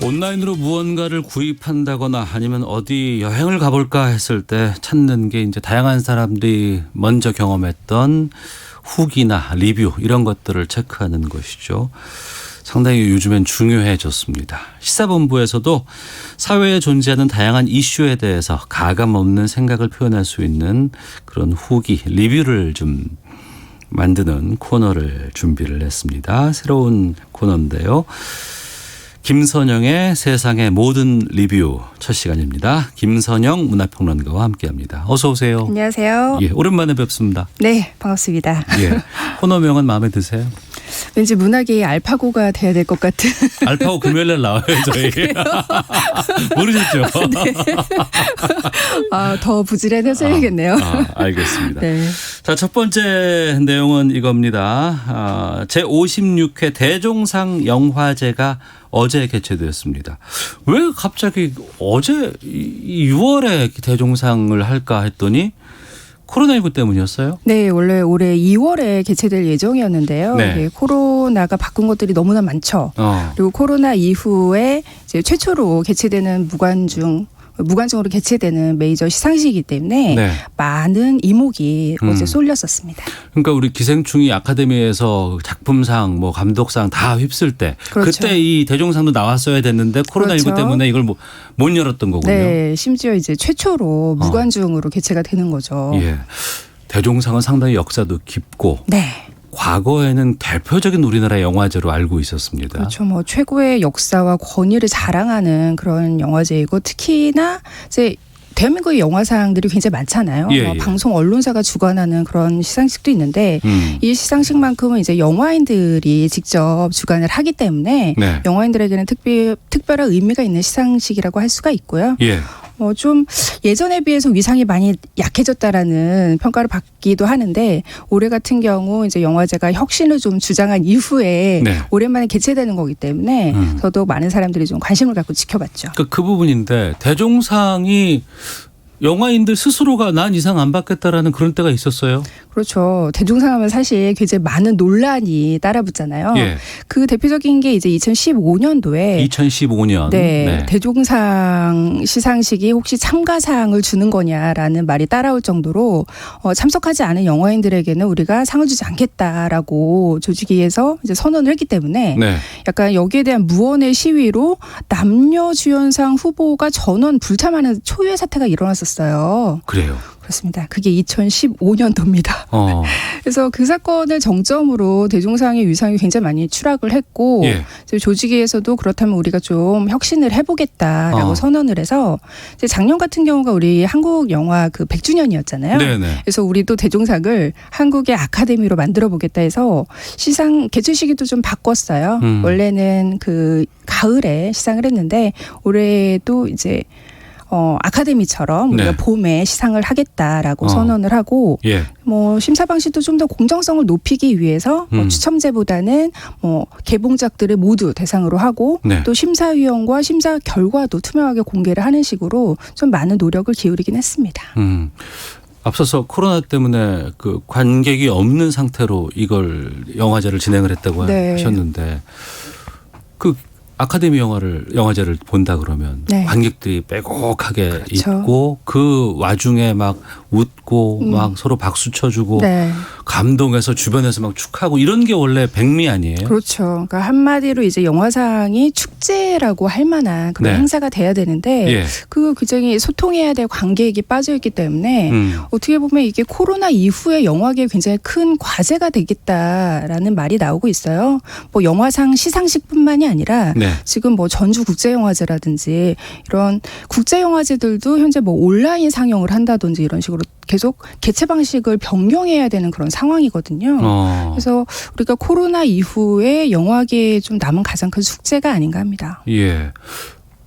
온라인으로 무언가를 구입한다거나 아니면 어디 여행을 가볼까 했을 때 찾는 게 이제 다양한 사람들이 먼저 경험했던 후기나 리뷰 이런 것들을 체크하는 것이죠. 상당히 요즘엔 중요해졌습니다. 시사본부에서도 사회에 존재하는 다양한 이슈에 대해서 가감 없는 생각을 표현할 수 있는 그런 후기, 리뷰를 좀 만드는 코너를 준비를 했습니다. 새로운 코너인데요. 김선영의 세상의 모든 리뷰 첫 시간입니다. 김선영 문화평론가와 함께합니다. 어서 오세요. 안녕하세요. 예, 오랜만에 뵙습니다. 네, 반갑습니다. 예, 코너명은 마음에 드세요? 왠지 문학의 알파고가 돼야 될 것 같은. 알파고 금요일날 나와요 저희. 모르셨죠? 네. 더 부지런해져야겠네요. 알겠습니다. 네. 자, 첫 번째 내용은 이겁니다. 제56회 대종상 영화제가 어제 개최되었습니다. 왜 갑자기 어제 6월에 대종상을 할까 했더니 코로나19 때문이었어요? 네, 원래 올해 2월에 개최될 예정이었는데요. 네. 네, 코로나가 바꾼 것들이 너무나 많죠. 그리고 코로나 이후에 이제 최초로 개최되는 무관중으로 개최되는 메이저 시상식이기 때문에 네. 많은 이목이 어제 쏠렸었습니다. 그러니까 우리 기생충이 아카데미에서 작품상, 뭐 감독상 다 휩쓸 때 그렇죠. 그때 이 대종상도 나왔어야 됐는데 코로나19 그렇죠. 때문에 이걸 못 열었던 거군요. 네, 심지어 이제 최초로 무관중으로 개최가 되는 거죠. 예, 대종상은 상당히 역사도 깊고 네. 과거에는 대표적인 우리나라 영화제로 알고 있었습니다. 그렇죠. 뭐 최고의 역사와 권위를 자랑하는 그런 영화제이고 특히나 이제 대한민국의 영화상들이 굉장히 많잖아요. 예. 방송 언론사가 주관하는 그런 시상식도 있는데 이 시상식만큼은 이제 영화인들이 직접 주관을 하기 때문에 네. 영화인들에게는 특별한 의미가 있는 시상식이라고 할 수가 있고요. 예. 좀 예전에 비해서 위상이 많이 약해졌다라는 평가를 받기도 하는데 올해 같은 경우 이제 영화제가 혁신을 좀 주장한 이후에 네. 오랜만에 개최되는 거기 때문에 저도 많은 사람들이 좀 관심을 갖고 지켜봤죠. 그 부분인데 대종상이 영화인들 스스로가 난 이상 안 받겠다라는 그런 때가 있었어요. 그렇죠. 대종상 하면 사실 굉장히 많은 논란이 따라붙잖아요. 예. 그 대표적인 게 이제 2015년도에 2015년. 네, 대종상 시상식이 혹시 참가상을 주는 거냐라는 말이 따라올 정도로 참석하지 않은 영화인들에게는 우리가 상을 주지 않겠다라고 조직위에서 이제 선언을 했기 때문에 네. 약간 여기에 대한 무언의 시위로 남녀 주연상 후보가 전원 불참하는 초유의 사태가 일어났었어요. 그래요. 그렇습니다. 그게 2015년도입니다. 그래서 그 사건을 정점으로 대종상의 위상이 굉장히 많이 추락을 했고 예. 조직위에서도 그렇다면 우리가 좀 혁신을 해보겠다라고 선언을 해서 이제 작년 같은 경우가 우리 한국 영화 그 100주년이었잖아요. 네네. 그래서 우리도 대종상을 한국의 아카데미로 만들어 보겠다 해서 시상 개최 시기도 좀 바꿨어요. 원래는 그 가을에 시상을 했는데 올해도 이제 아카데미처럼 우리가 네. 봄에 시상을 하겠다라고 선언을 하고 예. 뭐 심사 방식도 좀 더 공정성을 높이기 위해서 추첨제보다는 뭐 개봉작들을 모두 대상으로 하고 네. 또 심사위원과 심사 결과도 투명하게 공개를 하는 식으로 좀 많은 노력을 기울이긴 했습니다. 앞서서 코로나 때문에 그 관객이 없는 상태로 이걸 영화제를 진행을 했다고 네. 하셨는데 그 아카데미 영화제를 본다 그러면 네. 관객들이 빼곡하게 그렇죠. 있고 그 와중에 막 웃고 막 서로 박수 쳐주고 네. 감동해서 주변에서 막 축하하고 이런 게 원래 백미 아니에요? 그렇죠. 그러니까 한마디로 이제 영화상이 축제라고 할 만한 그런 네. 행사가 돼야 되는데 예. 그 굉장히 소통해야 될 관객이 빠져 있기 때문에 어떻게 보면 이게 코로나 이후에 영화계에 굉장히 큰 과제가 되겠다라는 말이 나오고 있어요. 뭐 영화상 시상식뿐만이 아니라 네. 지금 뭐 전주국제영화제라든지 이런 국제영화제들도 현재 뭐 온라인 상영을 한다든지 이런 식으로 계속 개최 방식을 변경해야 되는 그런 상황이거든요. 그래서 우리가 코로나 이후에 영화계에 좀 남은 가장 큰 숙제가 아닌가 합니다. 예.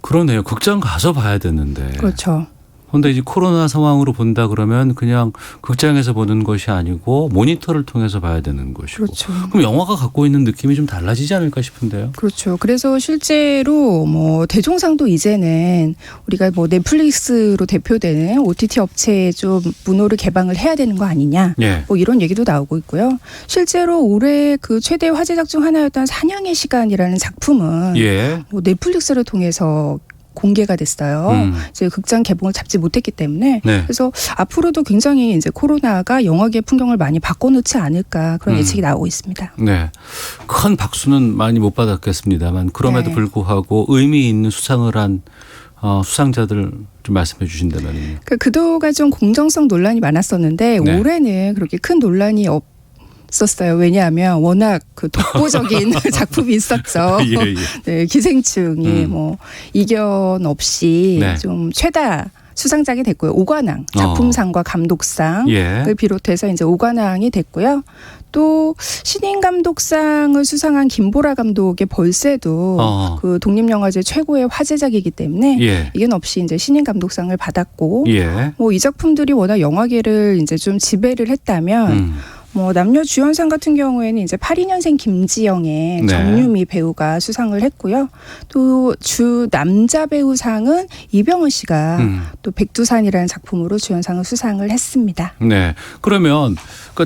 그러네요. 극장 가서 봐야 되는데. 그렇죠. 그런데 이제 코로나 상황으로 본다 그러면 그냥 극장에서 보는 것이 아니고 모니터를 통해서 봐야 되는 것이고. 그렇죠. 그럼 영화가 갖고 있는 느낌이 좀 달라지지 않을까 싶은데요. 그렇죠. 그래서 실제로 뭐 대종상도 이제는 우리가 뭐 넷플릭스로 대표되는 OTT 업체에 좀 문호를 개방을 해야 되는 거 아니냐. 예. 뭐 이런 얘기도 나오고 있고요. 실제로 올해 그 최대 화제작 중 하나였던 사냥의 시간이라는 작품은 예. 뭐 넷플릭스를 통해서 공개가 됐어요. 이제 극장 개봉을 잡지 못했기 때문에 네. 그래서 앞으로도 굉장히 이제 코로나가 영화계 풍경을 많이 바꿔놓지 않을까 그런 예측이 나오고 있습니다. 네. 큰 박수는 많이 못 받았겠습니다만 그럼에도 네. 불구하고 의미 있는 수상을 한 수상자들 좀 말씀해 주신다면요. 그동안 좀 공정성 논란이 많았었는데 네. 올해는 그렇게 큰 논란이 없었어요. 왜냐하면 워낙 그 독보적인 작품이 있었죠. 예, 예. 네, 기생충이 뭐 이견 없이 네. 좀 최다 수상작이 됐고요. 오관왕 작품상과 감독상을 예. 비롯해서 이제 오관왕이 됐고요. 또 신인 감독상을 수상한 김보라 감독의 벌새도 그 독립영화제 최고의 화제작이기 때문에 예. 이견 없이 이제 신인 감독상을 받았고 예. 뭐 이 작품들이 워낙 영화계를 이제 좀 지배를 했다면 뭐 남녀 주연상 같은 경우에는 이제 82년생 김지영의 네. 정유미 배우가 수상을 했고요. 또 주 남자 배우상은 이병헌 씨가 또 백두산이라는 작품으로 주연상을 수상을 했습니다. 네. 그러면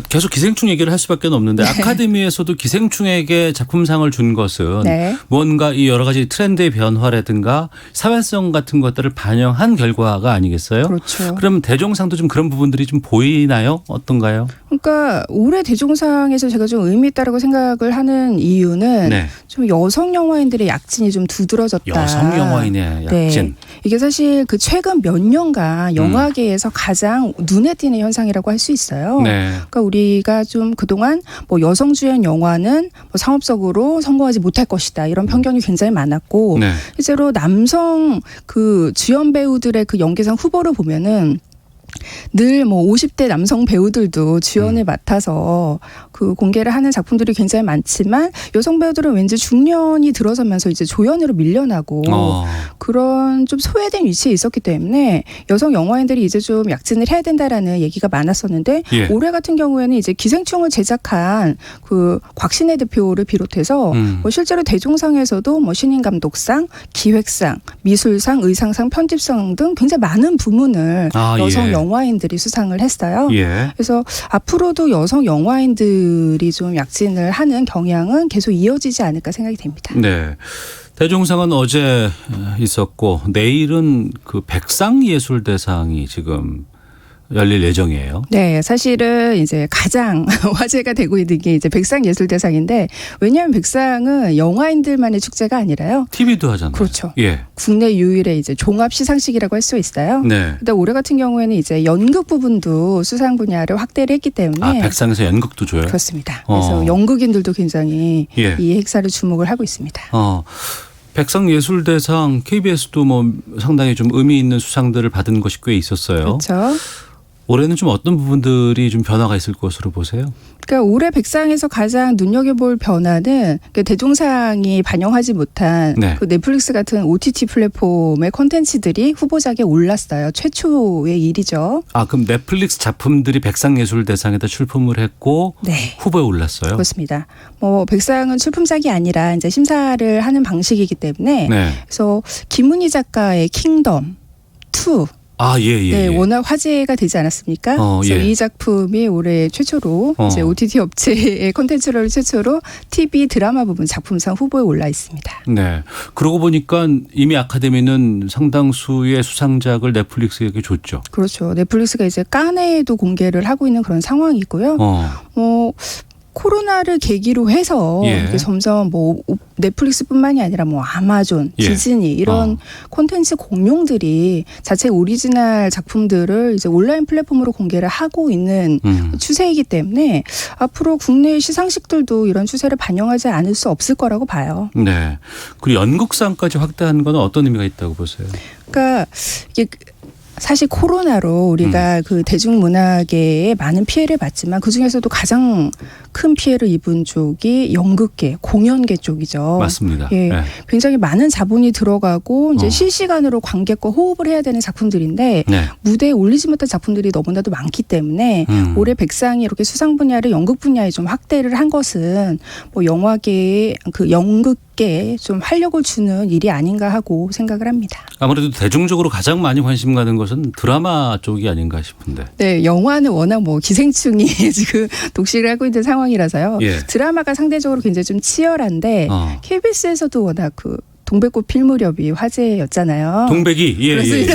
계속 기생충 얘기를 할 수밖에 없는데 네. 아카데미에서도 기생충에게 작품상을 준 것은 네. 뭔가 이 여러 가지 트렌드의 변화라든가 사회성 같은 것들을 반영한 결과가 아니겠어요? 그렇죠. 그럼 대종상도 좀 그런 부분들이 좀 보이나요? 어떤가요? 그러니까 올해 대종상에서 제가 좀 의미 있다라고 생각을 하는 이유는 네. 좀 여성 영화인들의 약진이 좀 두드러졌다. 여성 영화인의 약진. 네. 이게 사실 그 최근 몇 년간 영화계에서 가장 눈에 띄는 현상이라고 할 수 있어요. 네. 그러니까 우리가 좀 그동안 뭐 여성 주연 영화는 뭐 상업적으로 성공하지 못할 것이다 이런 편견이 굉장히 많았고 네. 실제로 남성 그 주연 배우들의 그 연기상 후보를 보면은 늘 뭐 50대 남성 배우들도 주연을 맡아서 그 공개를 하는 작품들이 굉장히 많지만 여성 배우들은 왠지 중년이 들어서면서 이제 조연으로 밀려나고 그런 좀 소외된 위치에 있었기 때문에 여성 영화인들이 이제 좀 약진을 해야 된다라는 얘기가 많았었는데 예. 올해 같은 경우에는 이제 기생충을 제작한 그 곽신혜 대표를 비롯해서 뭐 실제로 대종상에서도 뭐 신인 감독상, 기획상, 미술상, 의상상, 편집상 등 굉장히 많은 부문을 여성 영화인들이 수상을 했어요. 예. 그래서 앞으로도 여성 영화인들이 좀 약진을 하는 경향은 계속 이어지지 않을까 생각이 됩니다. 네. 대종상은 어제 있었고 내일은 그 백상예술대상이 지금 열릴 예정이에요. 네, 사실은 이제 가장 화제가 되고 있는 게 이제 백상예술대상인데 왜냐하면 백상은 영화인들만의 축제가 아니라요. TV도 하잖아요. 그렇죠. 예. 국내 유일의 이제 종합 시상식이라고 할 수 있어요. 네. 근데 올해 같은 경우에는 이제 연극 부분도 수상 분야를 확대를 했기 때문에 백상에서 연극도 줘요. 그렇습니다. 그래서 연극인들도 굉장히 이 행사를 주목을 하고 있습니다. 백상예술대상 KBS도 뭐 상당히 좀 의미 있는 수상들을 받은 것이 꽤 있었어요. 그렇죠. 올해는 좀 어떤 부분들이 좀 변화가 있을 것으로 보세요? 그러니까 올해 백상에서 가장 눈여겨볼 변화는 대종상이 반영하지 못한 그 넷플릭스 같은 OTT 플랫폼의 콘텐츠들이 후보작에 올랐어요. 최초의 일이죠. 그럼 넷플릭스 작품들이 백상예술대상에다 출품을 했고 후보에 올랐어요? 그렇습니다. 뭐 백상은 출품작이 아니라 이제 심사를 하는 방식이기 때문에 그래서 김은희 작가의 킹덤 2 네, 워낙 화제가 되지 않았습니까? 그래서 이 작품이 올해 최초로 이제 OTT 업체의 콘텐츠를 최초로 TV 드라마 부분 작품상 후보에 올라 있습니다. 네. 그러고 보니까 이미 아카데미는 상당수의 수상작을 넷플릭스에게 줬죠. 그렇죠. 넷플릭스가 이제 카네에도 공개를 하고 있는 그런 상황이고요. 코로나를 계기로 해서 이렇게 점점 뭐 넷플릭스뿐만이 아니라 뭐 아마존, 디즈니 이런 콘텐츠 공룡들이 자체 오리지널 작품들을 이제 온라인 플랫폼으로 공개를 하고 있는 추세이기 때문에 앞으로 국내 시상식들도 이런 추세를 반영하지 않을 수 없을 거라고 봐요. 네. 그리고 연극상까지 확대하는 건 어떤 의미가 있다고 보세요? 그러니까 이게 사실 코로나로 우리가 그 대중문화계에 많은 피해를 봤지만 그중에서도 가장 큰 피해를 입은 쪽이 연극계, 공연계 쪽이죠. 맞습니다. 예, 네. 굉장히 많은 자본이 들어가고 이제 실시간으로 관객과 호흡을 해야 되는 작품들인데 네. 무대에 올리지 못한 작품들이 너무나도 많기 때문에 올해 백상이 이렇게 수상 분야를 연극 분야에 좀 확대를 한 것은 뭐 영화계의 그 연극계에 좀 활력을 주는 일이 아닌가 하고 생각을 합니다. 아무래도 대중적으로 가장 많이 관심 가는 것은 드라마 쪽이 아닌가 싶은데. 네, 영화는 워낙 뭐 기생충이 지금 독식을 하고 있는 상황이라서요. 예. 드라마가 상대적으로 굉장히 좀 치열한데 KBS에서도 워낙 그 동백꽃 필 무렵이 화제였잖아요. 동백이 예.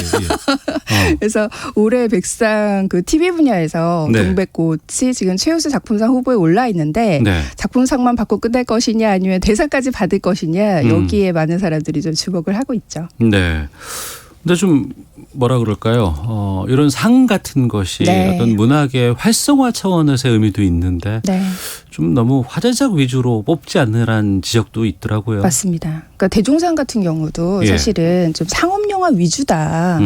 그래서 올해 백상 그 TV 분야에서 네. 동백꽃이 지금 최우수 작품상 후보에 올라 있는데 네. 작품상만 받고 끝날 것이냐 아니면 대상까지 받을 것이냐 여기에 많은 사람들이 좀 주목을 하고 있죠. 네. 근데 좀 뭐라 그럴까요? 이런 상 같은 것이 네. 어떤 문학의 활성화 차원에서의 의미도 있는데 네. 좀 너무 화제작 위주로 뽑지 않느란 지적도 있더라고요. 맞습니다. 그러니까 대종상 같은 경우도 예. 사실은 좀 상업 영화 위주다.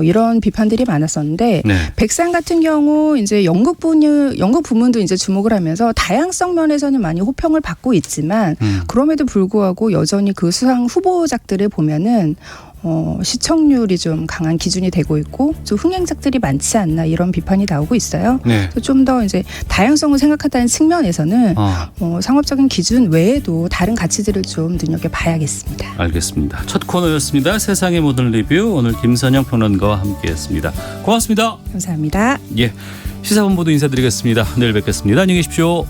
이런 비판들이 많았었는데 네. 백상 같은 경우 이제 연극 부문도 이제 주목을 하면서 다양성 면에서는 많이 호평을 받고 있지만 그럼에도 불구하고 여전히 그 수상 후보작들을 보면은 시청률이 좀 강한 기준이 되고 있고 좀 흥행작들이 많지 않나 이런 비판이 나오고 있어요. 네. 좀 더 이제 다양성을 생각한다는 측면에서는 상업적인 기준 외에도 다른 가치들을 좀 눈여겨봐야겠습니다. 알겠습니다. 첫 코너였습니다. 세상의 모든 리뷰 오늘 김선영 평론가와 함께했습니다. 고맙습니다. 감사합니다. 예, 시사본부도 인사드리겠습니다. 내일 뵙겠습니다. 안녕히 계십시오.